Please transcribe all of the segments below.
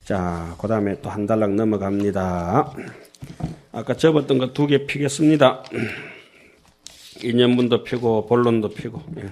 자, 그 다음에 또 한 달락 넘어갑니다. 아까 접었던 거 2개 피겠습니다. 인연분도 피고 본론도 피고. 예.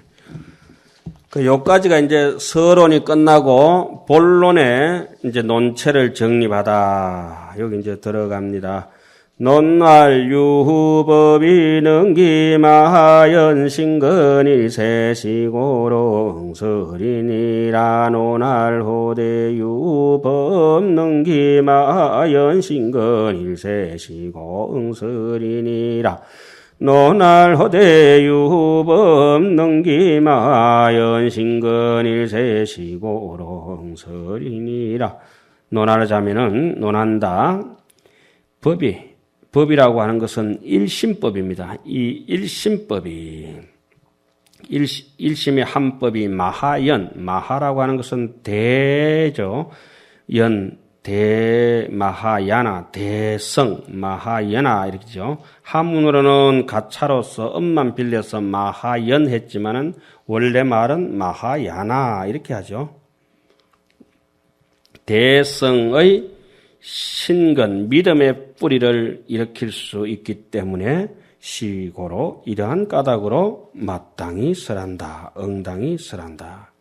그 요까지가 이제 서론이 끝나고 본론에 이제 논체를 정립하다. 여기 이제 들어갑니다. 논할 유후법이 능기마하연 신근일 세시고로 응설이니라. 논할 호대 유법 능기마하연 신근일 세시고 응설이니라. 논할 호대 유법 능기마하연 신근일 세시고로 응설이니라. 논하자면은 논한다. 법이라고 하는 것은 일심법입니다. 이 일심법이, 일심의 한 법이 마하라고 하는 것은 대죠. 대마하야나, 대성, 마하연아, 이렇게죠. 한문으로는 가차로서 엄만 빌려서 마하연 했지만은 원래 말은 마하야나, 이렇게 하죠. 대성의 신근, 믿음의 뿌리를 일으킬 수 있기 때문에 시고로 이러한 까닭으로 마땅히 설한다. 응당히 설한다.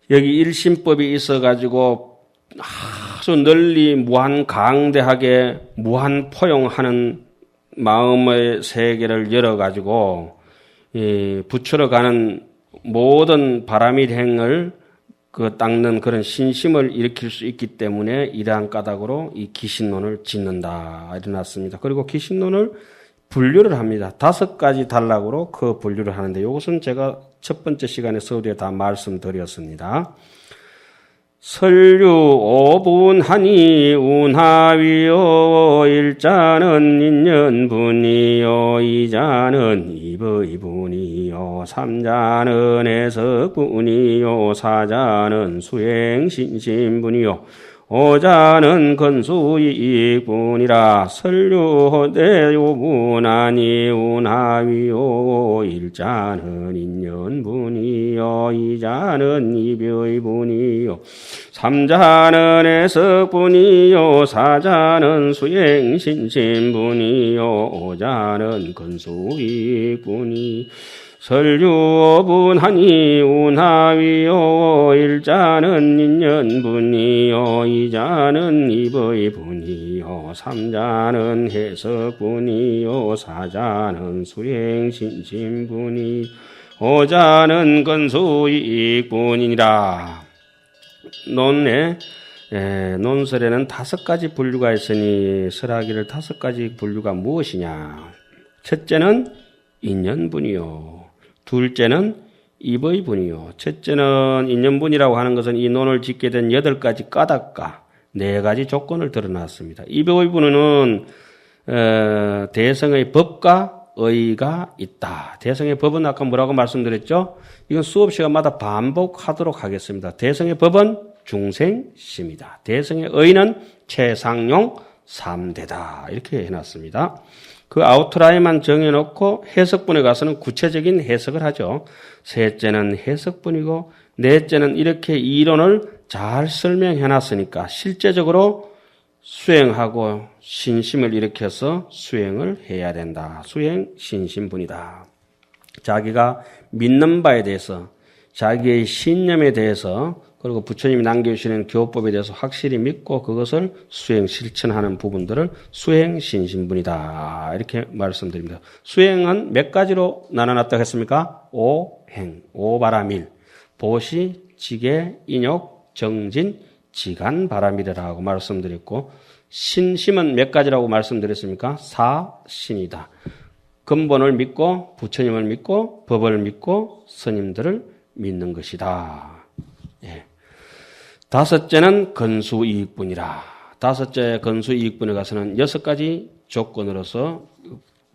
여기 일심법이 있어가지고 아주 널리 무한강대하게 무한포용하는 마음의 세계를 열어가지고 부추러가는 모든 바람이 행을 닦는 그런 신심을 일으킬 수 있기 때문에 이러한 까닭으로 이 기신론을 짓는다. 일어났습니다. 그리고 기신론을 분류를 합니다. 5가지 단락으로 그 분류를 하는데 이것은 제가 첫 번째 시간에 서두에 다 말씀드렸습니다. 설류 오분하니 운하위요 일자는 인연분이요 이자는 이의분이요 삼자는 해석분이요 사자는 수행신심분이요 오자는 건수이익분이라. 설류호대요분하니 운하위요 일자는 인연분이요 이자는 이의분이요 삼자는 해석분이요 사자는 수행신심분이요 오자는 건수이익분이. 설류분하니 운하위요 일자는 인연분이요 이자는 이의분이요 삼자는 해석분이요 사자는 수행신심분이 오자는 건수이익분이니라. 논설에는 5가지 분류가 있으니 설하기를 5가지 분류가 무엇이냐. 첫째는 인연분이요. 둘째는 이의분이요. 첫째는 인연분이라고 하는 것은 이 논을 짓게 된 8가지 까닭과 4가지 조건을 드러났습니다. 이의분은 대성의 법과 의가 있다. 대성의 법은 아까 뭐라고 말씀드렸죠? 이건 수업 시간마다 반복하도록 하겠습니다. 대성의 법은 중생심이다. 대성의 의는 최상용 3대다. 이렇게 해놨습니다. 그 아웃라인만 정해놓고 해석분에 가서는 구체적인 해석을 하죠. 셋째는 해석분이고 넷째는 이렇게 이론을 잘 설명해놨으니까 실제적으로 수행하고 신심을 일으켜서 수행을 해야 된다. 수행 신심분이다. 자기가 믿는 바에 대해서 자기의 신념에 대해서 그리고 부처님이 남겨주시는 교법에 대해서 확실히 믿고 그것을 수행 실천하는 부분들을 수행신심분이다. 이렇게 말씀드립니다. 수행은 몇 가지로 나눠놨다고 했습니까? 오행, 오바라밀, 보시, 지계, 인욕, 정진, 지간바라밀이라고 말씀드렸고 신심은 몇 가지라고 말씀드렸습니까? 사신이다. 근본을 믿고 부처님을 믿고 법을 믿고 스님들을 믿는 것이다. 예. 5째는 건수이익분이라. 5째 건수이익분에 가서는 6가지 조건으로서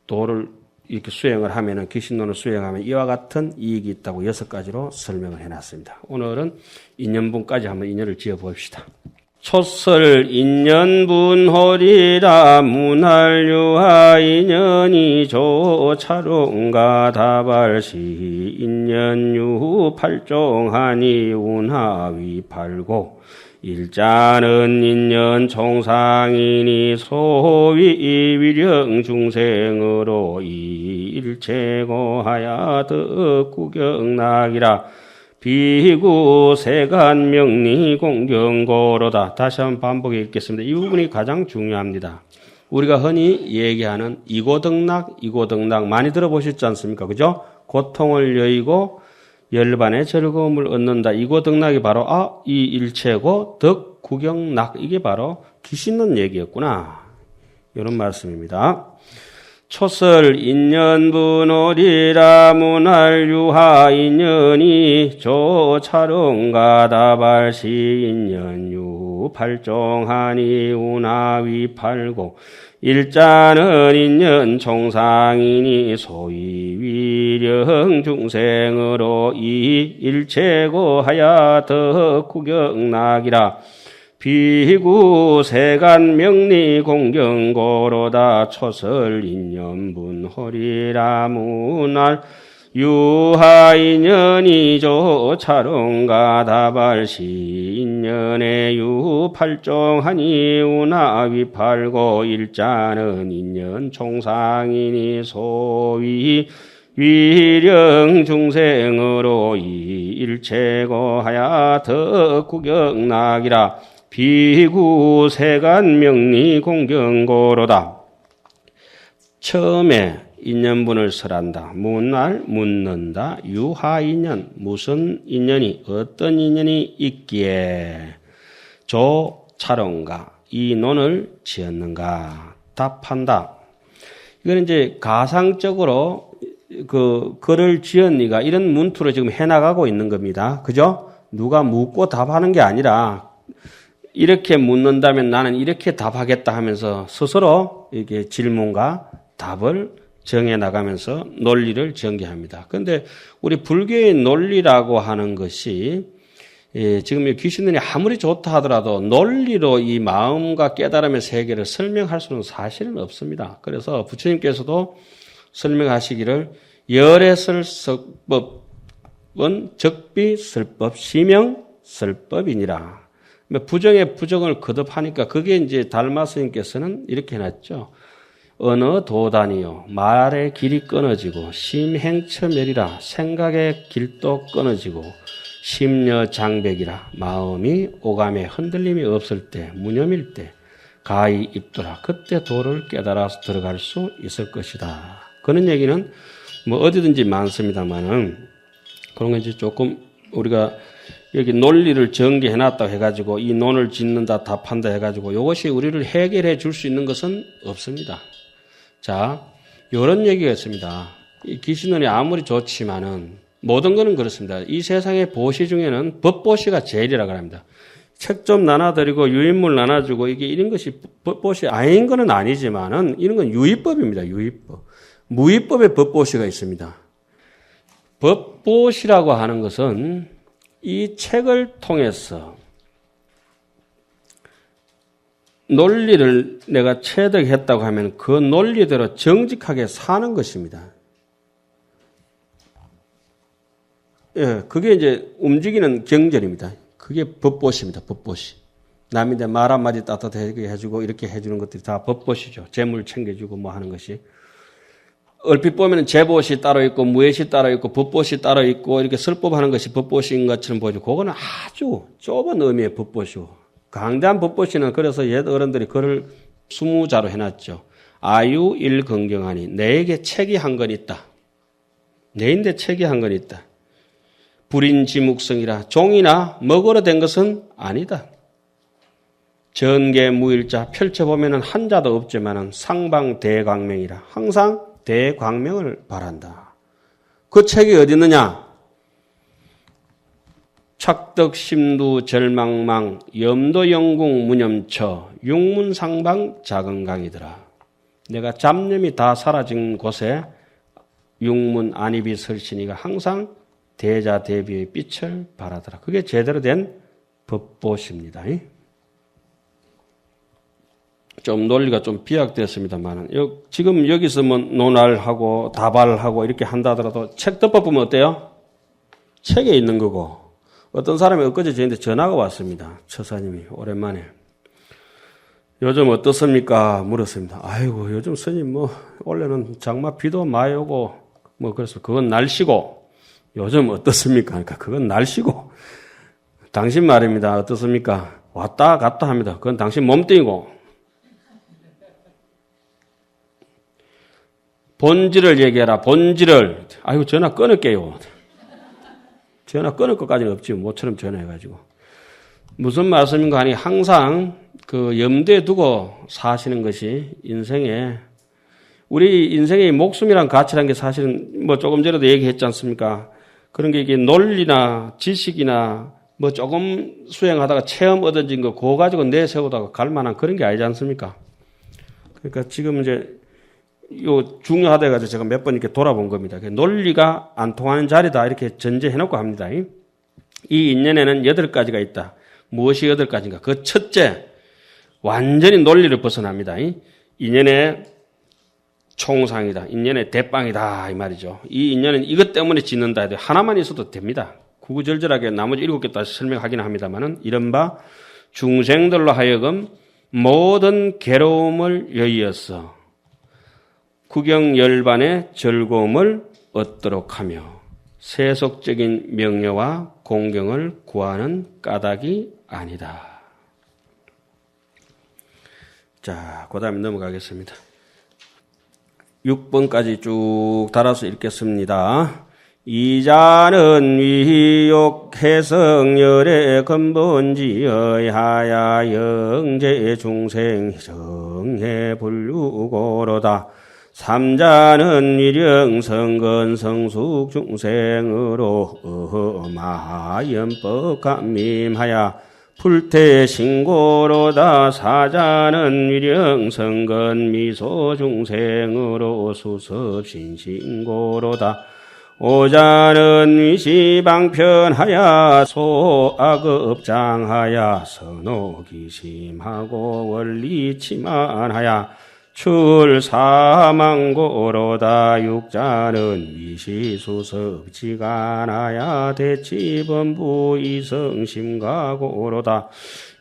도를 이렇게 수행을 하면은 기신론을 수행하면 이와 같은 이익이 있다고 6가지로 설명을 해놨습니다. 오늘은 인연분까지 한번 인연을 지어 봅시다. 초설 인연분홀이라 문할유하 인연이 조차롱가 다발시 인연유 팔종하니 운하위 팔고 일자는 인연 총상이니 소위 위령 중생으로 일체고하야 덕구경락이라 비구 세간 명리 공경고로다. 다시 한번 반복해 읽겠습니다. 이 부분이 가장 중요합니다. 우리가 흔히 얘기하는 이고덕락 많이 들어보셨지 않습니까? 그죠? 고통을 여의고 열반의 즐거움을 얻는다. 이고덕락이 바로 이 일체고 덕구경락 이게 바로 귀신론 얘기였구나. 이런 말씀입니다. 초설 인연분오리라 문할 유하 인연이 조차롱가 다발시 인연유 팔종하니 운하위 팔고 일자는 인연 총상이니 소위 위령 중생으로 이 일체고 하야 덕구경락이라 비구 세간 명리 공경고로다. 초설 인연분 호리라 문할 유하 인연이 조차롱가 다발시 인연의 유 팔종하니 운하위 팔고 일자는 인연 총상이니 소위 위령 중생으로 이 일체고 하야 덕구경락이라 비구 세간 명리 공경고로다. 처음에 인연분을 설한다. 문날 묻는다. 유하 인연 무슨 인연이 어떤 인연이 있기에 조차론가 이 논을 지었는가 답한다. 이건 이제 가상적으로 그 글을 지었니가 이런 문투를 지금 해나가고 있는 겁니다. 그죠? 누가 묻고 답하는 게 아니라 이렇게 묻는다면 나는 이렇게 답하겠다 하면서 스스로 이렇게 질문과 답을 정해 나가면서 논리를 전개합니다. 그런데 우리 불교의 논리라고 하는 것이 지금 귀신론이 아무리 좋다 하더라도 논리로 이 마음과 깨달음의 세계를 설명할 수는 사실은 없습니다. 그래서 부처님께서도 설명하시기를 열애설법은 적비설법 시명설법이니라. 부정의 부정을 거듭하니까 그게 이제 달마 스님께서는 이렇게 해놨죠. 언어 도단이요. 말의 길이 끊어지고 심행처멸이라. 생각의 길도 끊어지고 심려 장백이라. 마음이 오감에 흔들림이 없을 때 무념일 때 가히 입더라. 그때 도를 깨달아서 들어갈 수 있을 것이다. 그런 얘기는 뭐 어디든지 많습니다만은 그런 건 이제 조금 우리가 여기 논리를 전개해놨다고 해가지고 이 논을 짓는다 답한다 해가지고 이것이 우리를 해결해 줄 수 있는 것은 없습니다. 자, 이런 얘기가 있습니다. 이 귀신론이 아무리 좋지만은 모든 거는 그렇습니다. 이 세상의 보시 중에는 법보시가 제일이라고 합니다. 책 좀 나눠드리고 유인물 나눠주고 이게 이런 것이 법보시 아닌 거는 아니지만은 이런 건 유의법입니다. 유의법. 무의법의 법보시가 있습니다. 법보시라고 하는 것은 이 책을 통해서 논리를 내가 체득했다고 하면 그 논리대로 정직하게 사는 것입니다. 예, 그게 이제 움직이는 경전입니다. 그게 법보시입니다. 법보시. 남인데 말 한마디 따뜻하게 해주고 이렇게 해주는 것들이 다 법보시죠. 재물 챙겨주고 뭐 하는 것이. 얼핏 보면 제보시 따로 있고 무예시 따로 있고 법보시 따로 있고 이렇게 설법하는 것이 법보시인 것처럼 보이죠. 그거는 아주 좁은 의미의 법보시고 강대한 법보시는 그래서 옛 어른들이 글을 20자로 해놨죠. 아유 일건경하니 내게 책이 한 건 있다. 내인데 책이 한 건 있다. 불인지묵성이라 종이나 먹으로 된 것은 아니다. 전개무일자 펼쳐보면 한자도 없지만 상방대광명이라 항상 대광명을 바란다. 그 책이 어디 있느냐? 착덕심두 절망망 염도영궁 무념처 육문상방 작은강이더라. 내가 잡념이 다 사라진 곳에 육문 안입이 설신이가 항상 대자대비의 빛을 발하더라. 그게 제대로 된 법보시입니다. 좀 논리가 좀 비약되었습니다만 지금 여기서 뭐 논할하고 다발하고 이렇게 한다 하더라도 책 덮어보면 어때요? 책에 있는 거고 어떤 사람이 엊그제 저한테 전화가 왔습니다. 처사님이 오랜만에. 요즘 어떻습니까? 물었습니다. 아이고, 요즘 스님 원래는 장마 비도 많이 오고, 그래서 그건 날씨고, 요즘 어떻습니까? 그러니까 그건 날씨고, 당신 말입니다. 어떻습니까? 왔다 갔다 합니다. 그건 당신 몸뚱이고, 본질을 얘기해라, 본질을. 아이고, 전화 끊을게요. 전화 끊을 것까지는 없지, 모처럼 전화해가지고. 무슨 말씀인가 하니 항상 그 염두에 두고 사시는 것이 우리 인생의 목숨이란 가치라는 게 사실은 조금 전에도 얘기했지 않습니까? 그런 게 이게 논리나 지식이나 조금 수행하다가 체험 얻어진 거 그거 가지고 내세우다가 갈 만한 그런 게 아니지 않습니까? 그러니까 지금 이제 요 중요하다 해가지고 제가 몇 번 이렇게 돌아본 겁니다. 논리가 안 통하는 자리다 이렇게 전제해놓고 합니다. 이 인연에는 8가지가 있다. 무엇이 8가지인가? 그 첫째, 완전히 논리를 벗어납니다. 인연의 총상이다. 인연의 대빵이다. 이 말이죠. 이 인연은 이것 때문에 짓는다 해도 하나만 있어도 됩니다. 구구절절하게 나머지 7개 다시 설명하기는 합니다만은 이른바 중생들로 하여금 모든 괴로움을 여의어서 구경열반의 즐거움을 얻도록 하며 세속적인 명예와 공경을 구하는 까닭이 아니다. 자, 그 다음에 넘어가겠습니다. 6번까지 쭉 달아서 읽겠습니다. 이자는 위욕 해성열의 근본지의 하야 영재 중생 정해 불류고로다. 삼자는 위령 성근 성숙 중생으로 마연법 감림하야 불태신고로다. 사자는 위령 성근 미소 중생으로 수섭신신고로다. 오자는 위시방편하야 소악업장하야 선호기심하고 원리치만하야 출사망고로다. 육자는 위시수섭지간하야 대치범부 이성심가고로다.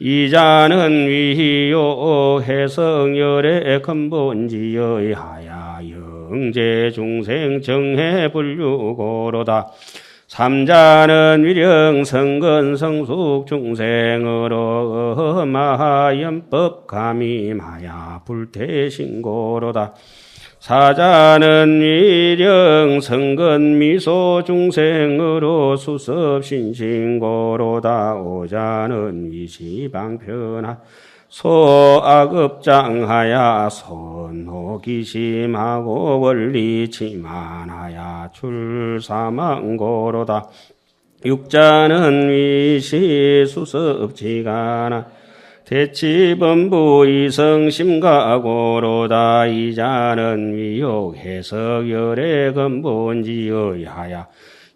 이자는 위요 해성열의 근본지의 하야 영재 중생 정해 불류고로다. 삼자는 위령 성근 성숙 중생으로 마연법 감임하야 불태신고로다. 사자는 위령 성근 미소 중생으로 수섭신신고로다. 오자는 위시방편하 소악업장하야 선호기심하고 원리치만하야 출사망고로다. 육자는 위시수섭지가나 대치범부 이성심가고로다. 이자는 위욕 해석열의 근본지의 하야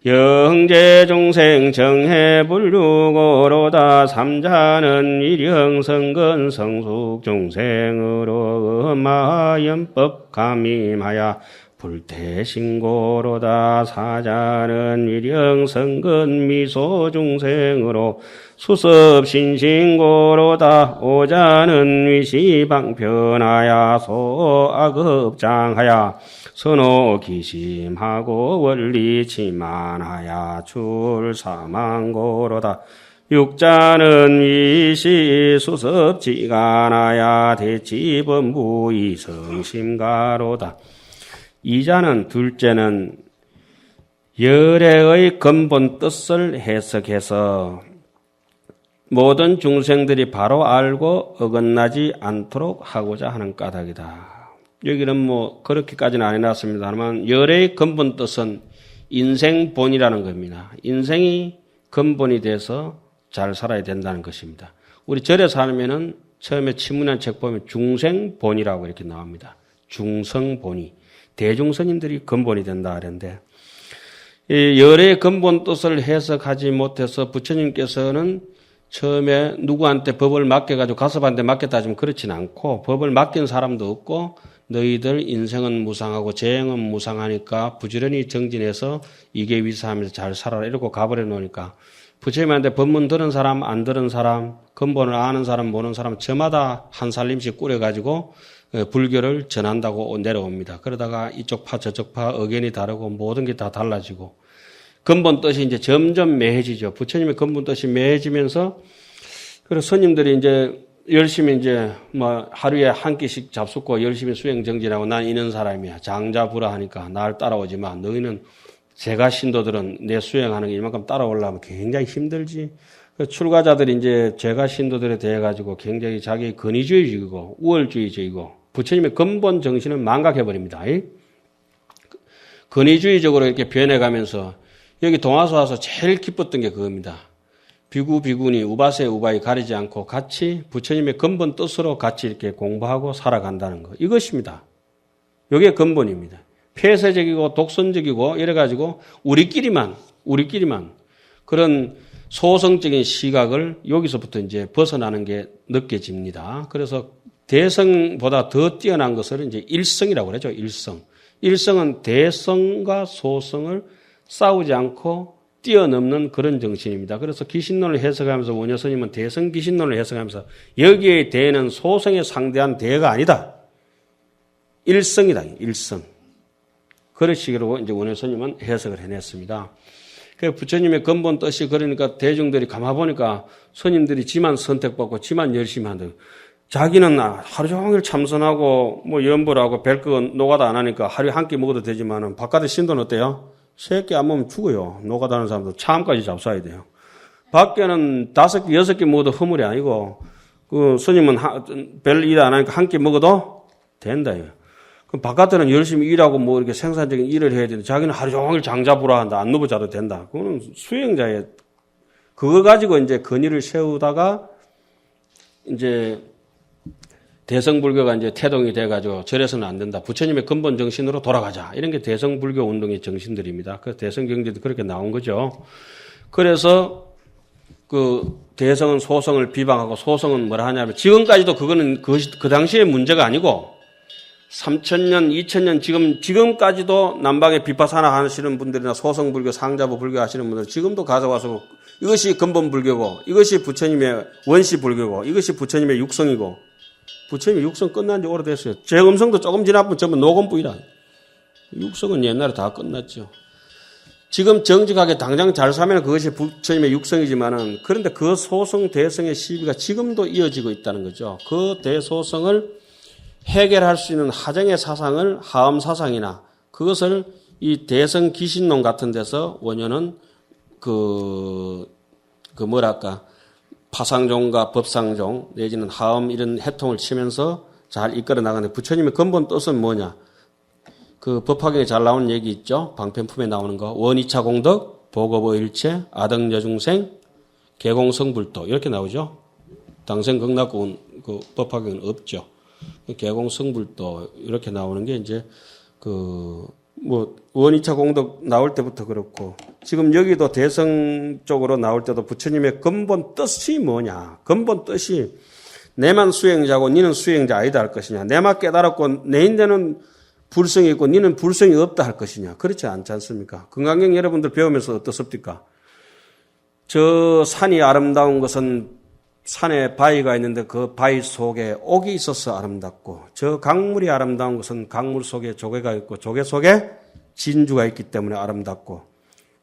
영재 중생 정해 불류고로다. 삼자는 위령 성근 성숙 중생으로 마연법 감임하야 불태신고로다. 사자는 위령 성근 미소 중생으로 수섭신신고로다. 오자는 위시방편하야 소악업장하야 선호기심하고 원리치만하야 출사망고로다. 육자는 위시수섭지간하야 대치범부 이성심가로다. 이자는 둘째는 열애의 근본 뜻을 해석해서 모든 중생들이 바로 알고 어긋나지 않도록 하고자 하는 까닭이다. 여기는 그렇게까지는 안 해놨습니다만 열애의 근본 뜻은 인생 본이라는 겁니다. 인생이 근본이 돼서 잘 살아야 된다는 것입니다. 우리 절에 살면은 처음에 친문한 책 보면 중생본이라고 이렇게 나옵니다. 중성본이. 대중스님들이 근본이 된다 하는데 열의 근본 뜻을 해석하지 못해서 부처님께서는 처음에 누구한테 법을 맡겨가지고 가섭한테 맡겼다 하지만 그렇진 않고 법을 맡긴 사람도 없고 너희들 인생은 무상하고 재행은 무상하니까 부지런히 정진해서 이계위사하면서 잘 살아라 이러고 가버려 놓으니까 부처님한테 법문 들은 사람, 안 들은 사람, 근본을 아는 사람, 모르는 사람 저마다 한 살림씩 꾸려가지고 불교를 전한다고 내려옵니다. 그러다가 이쪽 파 저쪽 파 의견이 다르고 모든 게 다 달라지고 근본 뜻이 이제 점점 매해지죠. 부처님의 근본 뜻이 매해지면서 그래서 스님들이 이제 열심히 이제 뭐 하루에 한 끼씩 잡숫고 열심히 수행 정진하고 난 이런 사람이야. 장자부라 하니까 날 따라오지 마. 너희는 제가 신도들은 내 수행하는 게 이만큼 따라오려면 굉장히 힘들지. 출가자들이 이제 제가 신도들에 대해 가지고 굉장히 자기 근위주의적이고 우월주의적이고 부처님의 근본 정신을 망각해버립니다. 근위주의적으로 이렇게 변해가면서 여기 동화서 와서 제일 기뻤던 게 그겁니다. 비구, 비구니, 우바세, 우바이 가리지 않고 같이 부처님의 근본 뜻으로 같이 이렇게 공부하고 살아간다는 거. 이것입니다. 이게 근본입니다. 폐쇄적이고 독선적이고 이래가지고 우리끼리만 그런 소성적인 시각을 여기서부터 이제 벗어나는 게 느껴집니다. 그래서 대성보다 더 뛰어난 것을 이제 일성이라고 그러죠. 일성. 일성은 대성과 소성을 싸우지 않고 뛰어넘는 그런 정신입니다. 그래서 기신론을 해석하면서 원효 스님은 대성 기신론을 해석하면서 여기에 대는 소성에 상대한 대가 아니다. 일성이다. 일성. 그런 식으로 이제 원효 스님은 해석을 해냈습니다. 그 부처님의 근본 뜻이 그러니까 대중들이 가만보니까 스님들이 지만 선택받고 지만 열심히 한다. 자기는 하루 종일 참선하고 뭐 연보하고 별거 노가다 안 하니까 하루에 한 끼 먹어도 되지만은 바깥에 신도는 어때요? 세 끼 안 먹으면 죽어요. 노가다 하는 사람도 참까지 잡숴야 돼요. 밖에는 5끼, 6끼 먹어도 허물이 아니고 그 스님은 별 일 안 하니까 한 끼 먹어도 된다. 그럼 바깥에는 열심히 일하고 뭐 이렇게 생산적인 일을 해야 되는데 자기는 하루 종일 장자부라 한다. 안 누워 자도 된다. 그거는 수행자의 그거 가지고 이제 근위를 세우다가 이제 대성불교가 이제 태동이 돼가지고 저래서는 안 된다. 부처님의 근본 정신으로 돌아가자. 이런 게 대성불교 운동의 정신들입니다. 그 대성경제도 그렇게 나온 거죠. 그래서 그 대성은 소성을 비방하고 소성은 뭐라 하냐면 지금까지도 그거는 그 당시의 문제가 아니고 3000년, 2000년 지금까지도 남방에 비파사나 하시는 분들이나 소성불교, 상자부 불교 하시는 분들 지금도 가져와서 이것이 근본 불교고 이것이 부처님의 원시 불교고 이것이 부처님의 육성이고 부처님의 육성 끝난 지 오래됐어요. 제 음성도 조금 지나면 전부 녹음뿐이라. 육성은 옛날에 다 끝났죠. 지금 정직하게 당장 잘 사면 그것이 부처님의 육성이지만은 그런데 그 소성 대성의 시비가 지금도 이어지고 있다는 거죠. 그 대소성을 해결할 수 있는 하정의 사상을 하엄 사상이나 그것을 이 대성 기신론 같은 데서 원효는 파상종과 법상종 내지는 하엄 이런 해통을 치면서 잘 이끌어 나가는데 부처님의 근본 뜻은 뭐냐? 그 법화경에 잘 나오는 얘기 있죠? 방편품에 나오는 거. 원이차 공덕, 보급의일체, 아등여중생, 개공성불도 이렇게 나오죠? 당생극락군 그 법화경은 없죠. 개공성불도 이렇게 나오는 게 이제 원이차 공덕 나올 때부터 그렇고 지금 여기도 대성 쪽으로 나올 때도 부처님의 근본 뜻이 뭐냐? 근본 뜻이 내만 수행자고 니는 수행자 아니다 할 것이냐? 내만 깨달았고 내인데는 불성이 있고 니는 불성이 없다 할 것이냐? 그렇지 않지 않습니까? 금강경 여러분들 배우면서 어떻습니까? 저 산이 아름다운 것은 산에 바위가 있는데 그 바위 속에 옥이 있어서 아름답고 저 강물이 아름다운 것은 강물 속에 조개가 있고 조개 속에 진주가 있기 때문에 아름답고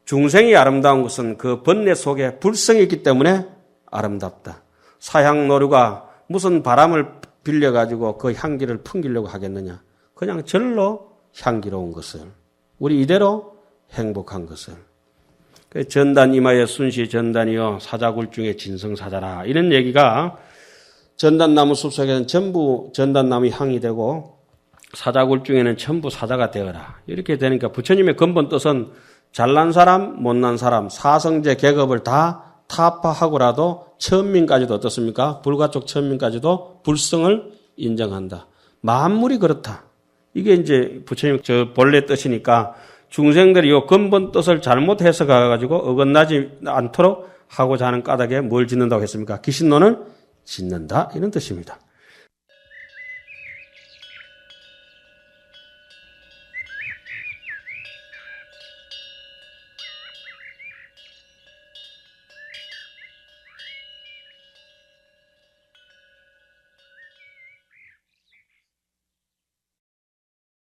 중생이 아름다운 것은 그 번뇌 속에 불성이 있기 때문에 아름답다. 사향노루가 무슨 바람을 빌려가지고 그 향기를 풍기려고 하겠느냐. 그냥 절로 향기로운 것을 우리 이대로 행복한 것을 전단 이마에 순시 전단이요 사자굴 중에 진성사자라 이런 얘기가 전단나무 숲속에는 전부 전단나무 향이 되고 사자굴 중에는 전부 사자가 되어라 이렇게 되니까 부처님의 근본 뜻은 잘난 사람 못난 사람 사성제 계급을 다 타파하고라도 천민까지도 어떻습니까? 불가촉 천민까지도 불성을 인정한다. 만물이 그렇다. 이게 이제 부처님 저 본래 뜻이니까 중생들이 이 근본 뜻을 잘못 해석해가지고 어긋나지 않도록 하고자 하는 까닭에 뭘 짓는다고 했습니까? 기신론을 짓는다 이런 뜻입니다.